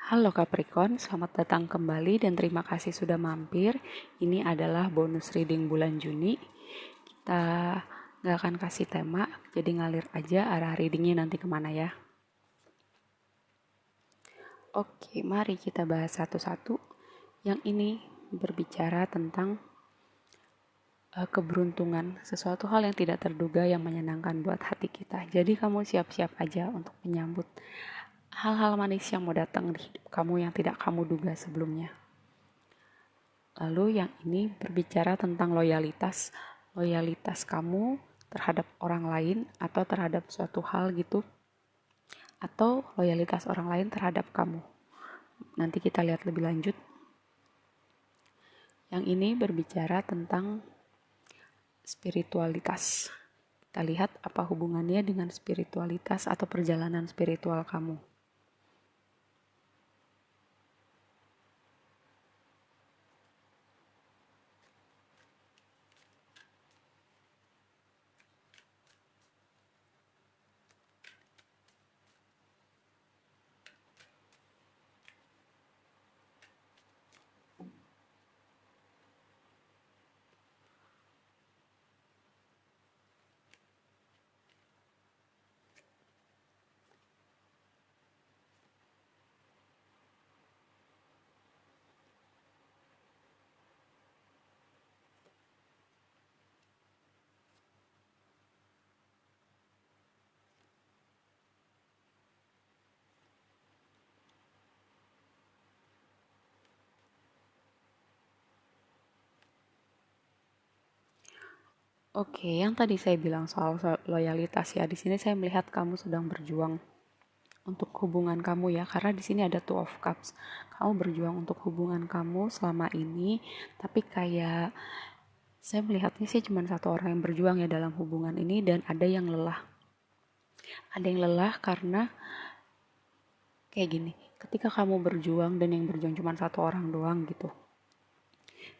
Halo Capricorn, selamat datang kembali dan terima kasih sudah mampir. Ini adalah bonus reading bulan Juni. Kita nggak akan kasih tema, jadi ngalir aja arah readingnya nanti kemana ya. Oke, mari kita bahas satu-satu. Yang ini berbicara tentang keberuntungan, sesuatu hal yang tidak terduga yang menyenangkan buat hati kita. Jadi kamu siap-siap aja untuk menyambut hal-hal manis yang mau datang di hidup kamu yang tidak kamu duga sebelumnya. Lalu yang ini berbicara tentang loyalitas. Loyalitas kamu terhadap orang lain atau terhadap suatu hal gitu. Atau loyalitas orang lain terhadap kamu. Nanti kita lihat lebih lanjut. Yang ini berbicara tentang spiritualitas. Kita lihat apa hubungannya dengan spiritualitas atau perjalanan spiritual kamu. Oke, yang tadi saya bilang soal loyalitas ya, di sini saya melihat kamu sedang berjuang untuk hubungan kamu ya, karena di sini ada Two of Cups. Kamu berjuang untuk hubungan kamu selama ini, tapi kayak saya melihatnya sih cuma satu orang yang berjuang ya dalam hubungan ini, dan ada yang lelah. Ada yang lelah karena kayak gini, ketika kamu berjuang dan yang berjuang cuma satu orang doang gitu,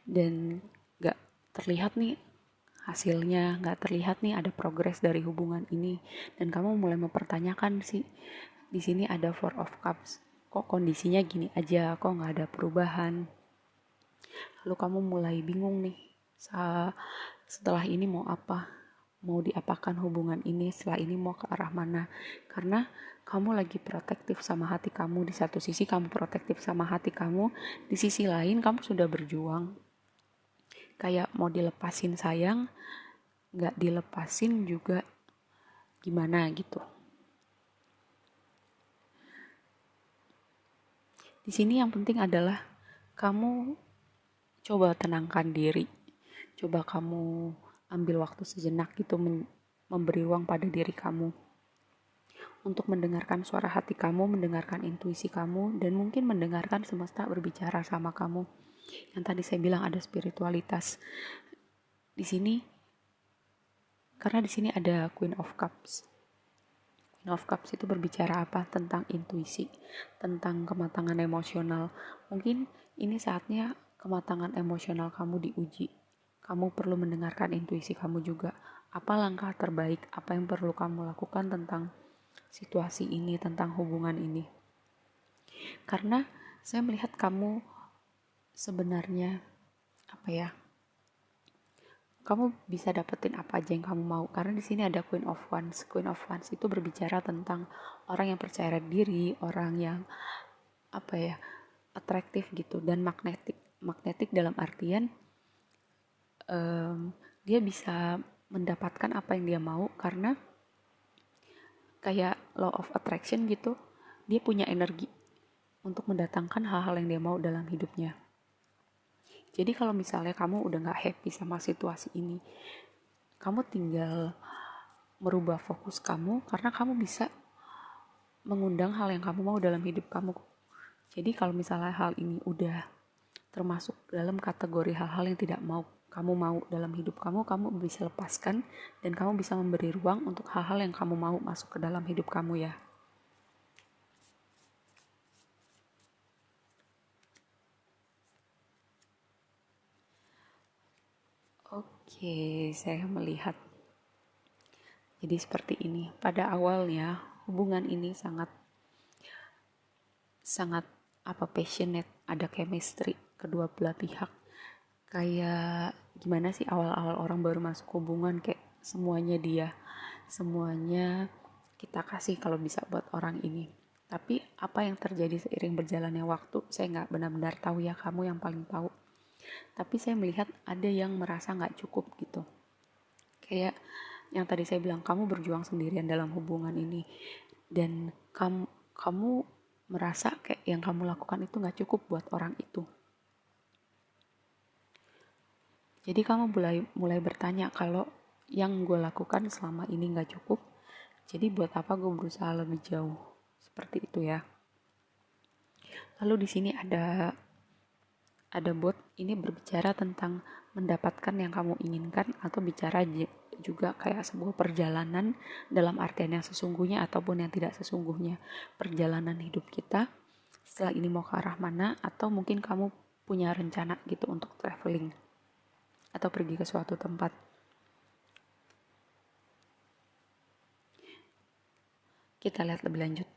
dan gak terlihat nih hasilnya, gak terlihat nih ada progres dari hubungan ini, dan kamu mulai mempertanyakan sih, di sini ada Four of Cups, kok kondisinya gini aja, kok nggak ada perubahan. Lalu kamu mulai bingung nih, setelah ini mau apa, mau diapakan hubungan ini, setelah ini mau ke arah mana. Karena kamu lagi protektif sama hati kamu, di satu sisi kamu protektif sama hati kamu, di sisi lain kamu sudah berjuang, kayak mau dilepasin sayang, nggak dilepasin juga gimana gitu. Di sini yang penting adalah kamu coba tenangkan diri. Coba kamu ambil waktu sejenak gitu, memberi ruang pada diri kamu untuk mendengarkan suara hati kamu, mendengarkan intuisi kamu, dan mungkin mendengarkan semesta berbicara sama kamu. Yang tadi saya bilang ada spiritualitas. Di sini, karena di sini ada Queen of Cups. Queen of Cups itu berbicara apa? Tentang intuisi, tentang kematangan emosional. Mungkin ini saatnya kematangan emosional kamu diuji. Kamu perlu mendengarkan intuisi kamu juga. Apa langkah terbaik, apa yang perlu kamu lakukan tentang situasi ini, tentang hubungan ini. Karena saya melihat kamu sebenarnya, apa ya, kamu bisa dapetin apa aja yang kamu mau. Karena di sini ada Queen of Wands. Queen of Wands itu berbicara tentang orang yang percaya diri, orang yang apa ya, atraktif gitu, dan magnetik. Magnetik dalam artian dia bisa mendapatkan apa yang dia mau karena kayak law of attraction gitu, dia punya energi untuk mendatangkan hal-hal yang dia mau dalam hidupnya. Jadi kalau misalnya kamu udah gak happy sama situasi ini, kamu tinggal merubah fokus kamu, karena kamu bisa mengundang hal yang kamu mau dalam hidup kamu. Jadi kalau misalnya hal ini udah termasuk dalam kategori hal-hal yang tidak mau kamu mau dalam hidup kamu, kamu bisa lepaskan dan kamu bisa memberi ruang untuk hal-hal yang kamu mau masuk ke dalam hidup kamu ya. Oke, saya melihat jadi seperti ini. Pada awalnya hubungan ini sangat passionate, ada chemistry kedua belah pihak. Kayak gimana sih awal-awal orang baru masuk hubungan, kayak semuanya kita kasih kalau bisa buat orang ini. Tapi apa yang terjadi seiring berjalannya waktu, saya nggak benar-benar tahu ya, kamu yang paling tahu. Tapi saya melihat ada yang merasa nggak cukup gitu. Kayak yang tadi saya bilang, kamu berjuang sendirian dalam hubungan ini. Dan kamu merasa kayak yang kamu lakukan itu nggak cukup buat orang itu. Jadi kamu mulai bertanya, kalau yang gue lakukan selama ini nggak cukup, jadi buat apa gue berusaha lebih jauh? Seperti itu ya. Lalu di sini ada bot ini berbicara tentang mendapatkan yang kamu inginkan, atau bicara juga kayak sebuah perjalanan dalam artian yang sesungguhnya ataupun yang tidak sesungguhnya. Perjalanan hidup kita setelah ini mau ke arah mana, atau mungkin kamu punya rencana gitu untuk traveling atau pergi ke suatu tempat. Kita lihat lebih lanjut.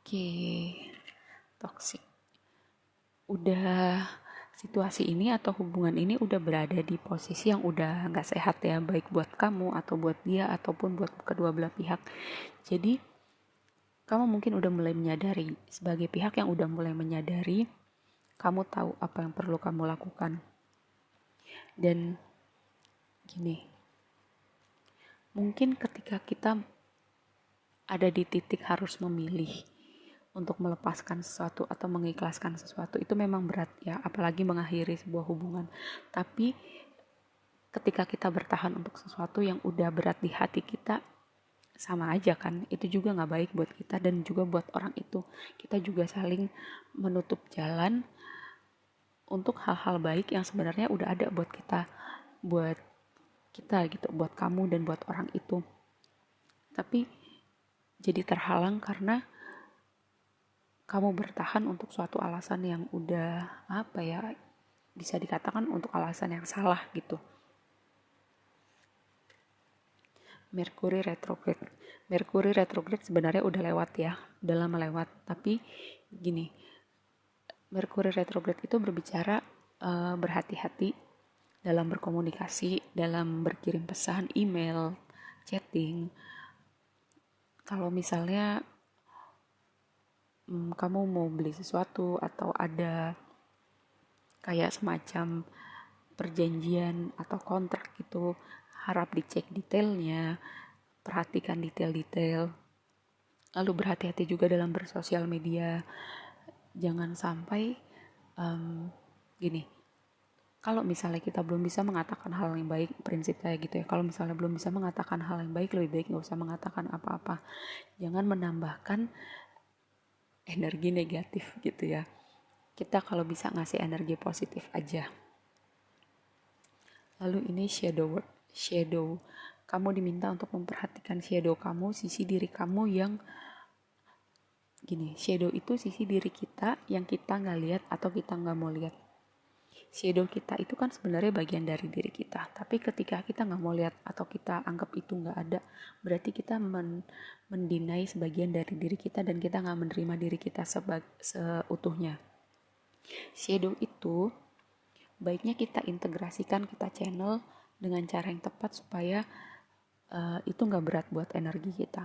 Oke, toxic. Udah situasi ini atau hubungan ini udah berada di posisi yang udah nggak sehat ya, baik buat kamu atau buat dia ataupun buat kedua belah pihak. Jadi kamu mungkin udah mulai menyadari, sebagai pihak yang udah mulai menyadari, kamu tahu apa yang perlu kamu lakukan. Dan gini, mungkin ketika kita ada di titik harus memilih untuk melepaskan sesuatu atau mengikhlaskan sesuatu, itu memang berat ya, apalagi mengakhiri sebuah hubungan. Tapi ketika kita bertahan untuk sesuatu yang udah berat di hati kita, sama aja kan, itu juga nggak baik buat kita dan juga buat orang itu. Kita juga saling menutup jalan untuk hal-hal baik yang sebenarnya udah ada buat kita gitu, buat kamu dan buat orang itu. Tapi jadi terhalang karena kamu bertahan untuk suatu alasan yang udah bisa dikatakan untuk alasan yang salah gitu. Merkuri retrograde sebenarnya udah lewat ya, udah lama lewat. Tapi gini, Merkuri retrograde itu berbicara berhati-hati dalam berkomunikasi, dalam berkirim pesan, email, chatting. Kalau misalnya kamu mau beli sesuatu atau ada kayak semacam perjanjian atau kontrak gitu, harap dicek detailnya, perhatikan detail-detail. Lalu berhati-hati juga dalam bersosial media. Jangan sampai gini, kalau misalnya kita belum bisa mengatakan hal yang baik, prinsip saya gitu ya, kalau misalnya belum bisa mengatakan hal yang baik, lebih baik gak usah mengatakan apa-apa. Jangan menambahkan energi negatif gitu ya. Kita kalau bisa ngasih energi positif aja. Lalu ini shadow work. Kamu diminta untuk memperhatikan shadow kamu, sisi diri kamu yang gini. Shadow itu sisi diri kita yang kita nggak lihat atau kita nggak mau lihat. Shadow kita itu kan sebenarnya bagian dari diri kita. Tapi ketika kita nggak mau lihat atau kita anggap itu nggak ada, berarti kita mendinai sebagian dari diri kita dan kita nggak menerima diri kita seutuhnya. Shadow itu baiknya kita integrasikan, kita channel dengan cara yang tepat supaya itu nggak berat buat energi kita.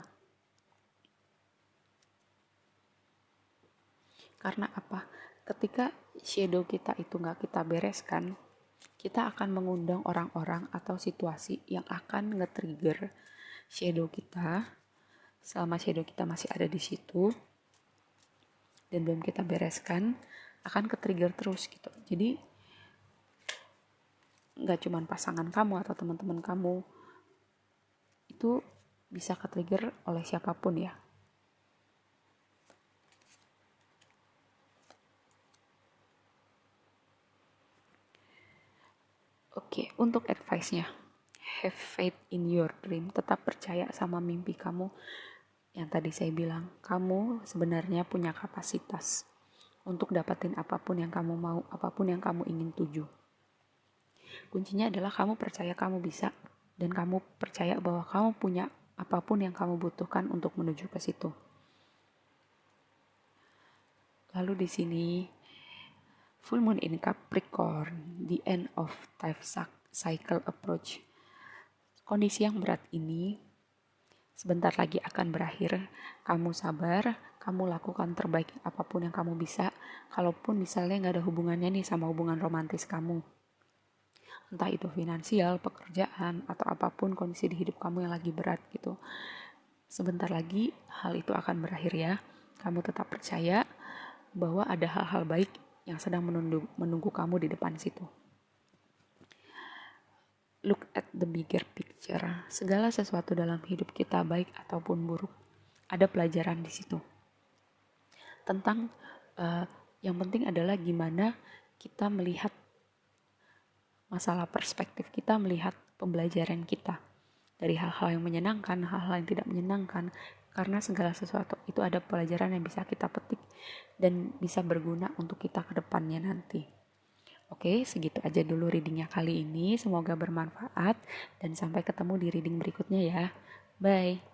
Karena apa? Ketika shadow kita itu nggak kita bereskan, kita akan mengundang orang-orang atau situasi yang akan nge-trigger shadow kita. Selama shadow kita masih ada di situ dan belum kita bereskan, akan ke-trigger terus gitu. Jadi nggak cuma pasangan kamu atau teman-teman kamu, itu bisa ke-trigger oleh siapapun ya. Oke, untuk advice-nya, have faith in your dream. Tetap percaya sama mimpi kamu. Yang tadi saya bilang, kamu sebenarnya punya kapasitas untuk dapatin apapun yang kamu mau, apapun yang kamu ingin tuju. Kuncinya adalah kamu percaya kamu bisa, dan kamu percaya bahwa kamu punya apapun yang kamu butuhkan untuk menuju ke situ. Lalu di sini full moon in Capricorn, the end of life cycle approach. Kondisi yang berat ini sebentar lagi akan berakhir. Kamu sabar, kamu lakukan terbaik apapun yang kamu bisa. Kalaupun misalnya nggak ada hubungannya nih sama hubungan romantis kamu, entah itu finansial, pekerjaan, atau apapun kondisi di hidup kamu yang lagi berat gitu. Sebentar lagi hal itu akan berakhir ya. Kamu tetap percaya bahwa ada hal-hal baik yang sedang menunggu kamu di depan situ. Look at the bigger picture. Segala sesuatu dalam hidup kita, baik ataupun buruk, ada pelajaran di situ. Tentang yang penting adalah gimana kita melihat masalah, perspektif kita, melihat pembelajaran kita dari hal-hal yang menyenangkan, hal-hal yang tidak menyenangkan. Karena segala sesuatu itu ada pelajaran yang bisa kita petik dan bisa berguna untuk kita ke depannya nanti. Oke, segitu aja dulu readingnya kali ini. Semoga bermanfaat dan sampai ketemu di reading berikutnya ya. Bye.